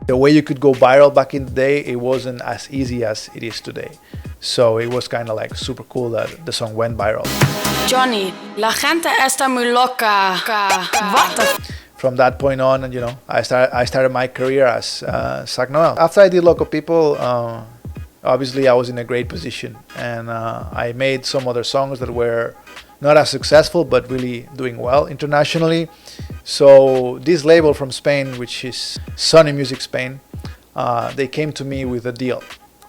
The way you could go viral back in the day, it wasn't as easy as it is today. So it was kind of like super cool that the song went viral. Johnny, la gente está muy loca. What the From that point on, you know, I started my career as Sak Noel. After I did Local People, obviously I was in a great position, and I made some other songs that were not as successful but really doing well internationally. So this label from Spain, which is Sony Music Spain, they came to me with a deal.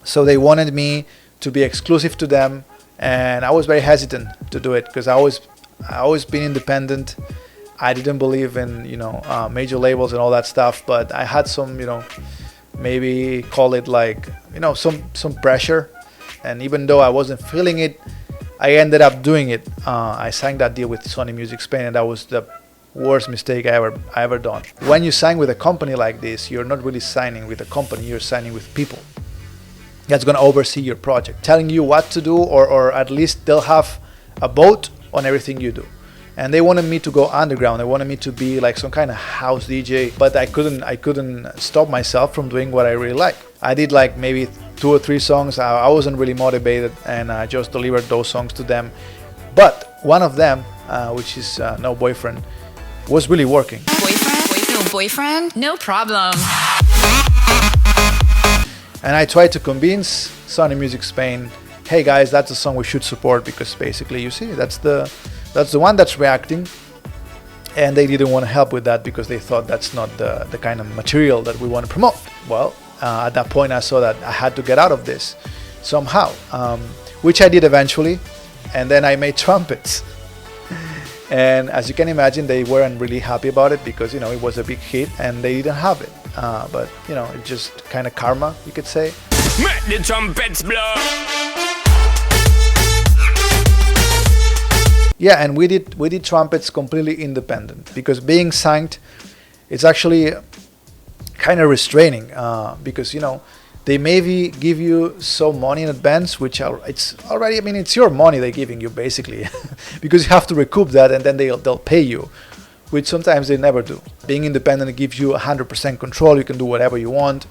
So they wanted me to be exclusive to them, and I was very hesitant to do it because I always been independent. I didn't believe in, you know, major labels and all that stuff, but I had some, you know, maybe call it like, you know, some pressure. And even though I wasn't feeling it, I ended up doing it. I signed that deal with Sony Music Spain, and that was the worst mistake I ever done. When you sign with a company like this, you're not really signing with a company, you're signing with people that's going to oversee your project, telling you what to do, or at least they'll have a vote on everything you do. And they wanted me to go underground. They wanted me to be like some kind of house DJ, but I couldn't stop myself from doing what I really like. I did like maybe 2 or 3 songs. I wasn't really motivated, and I just delivered those songs to them. But one of them, which is No Boyfriend, was really working. Boyfriend? No problem. And I tried to convince Sony Music Spain, hey guys, that's a song we should support, because basically, you see, that's the one that's reacting. And they didn't want to help with that because they thought that's not the kind of material that we want to promote. Well, at that point I saw that I had to get out of this somehow, which I did eventually. And then I made Trumpets. And as you can imagine, they weren't really happy about it because, you know, it was a big hit and they didn't have it. But, you know, it's just kind of karma, you could say. Make the trumpets blow. Yeah, and we did Trumpets completely independent, because being signed, it's actually kind of restraining, because, you know, they maybe give you some money in advance, which it's already, I mean, it's your money they're giving you basically, because you have to recoup that, and then they'll pay you, which sometimes they never do. Being independent gives you 100% control. You can do whatever you want,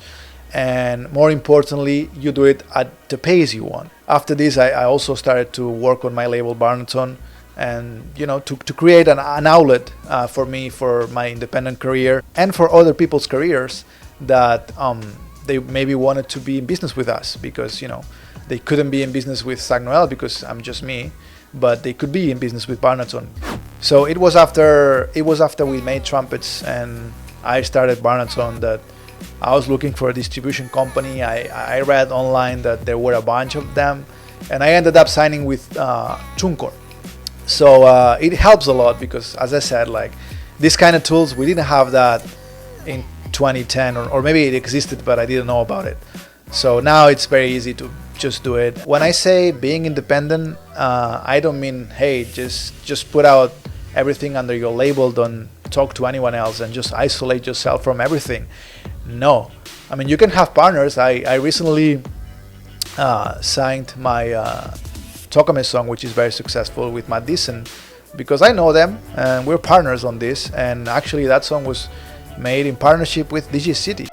and more importantly, you do it at the pace you want. After this, I also started to work on my label Barnaton, and, you know, to create an outlet for me, for my independent career, and for other people's careers that they maybe wanted to be in business with us, because, you know, they couldn't be in business with Sak Noel because I'm just me, but they could be in business with Barnaton. So it was after we made Trumpets and I started Barnaton that I was looking for a distribution company. I read online that there were a bunch of them, and I ended up signing with TuneCore. So it helps a lot because, as I said, like, these kind of tools, we didn't have that in 2010, or maybe it existed but I didn't know about it. So now it's very easy to just do it. When I say being independent, I don't mean, hey, just put out everything under your label, don't talk to anyone else, and just isolate yourself from everything. No, I mean, you can have partners. I recently signed my TOCAME song, which is very successful, with Matt Deason, because I know them and we're partners on this. And actually that song was made in partnership with DJ City.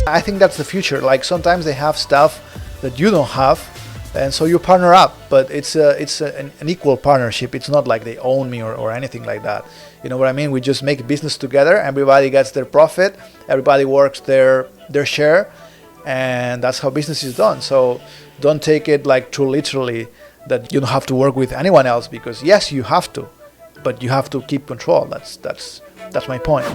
I think that's the future. Like, sometimes they have stuff that you don't have, and so you partner up, but it's an equal partnership. It's not like they own me or anything like that. You know what I mean? We just make business together. Everybody gets their profit. Everybody works their share, and that's how business is done. So don't take it like too literally that you don't have to work with anyone else, because yes, you have to, but you have to keep control. That's my point.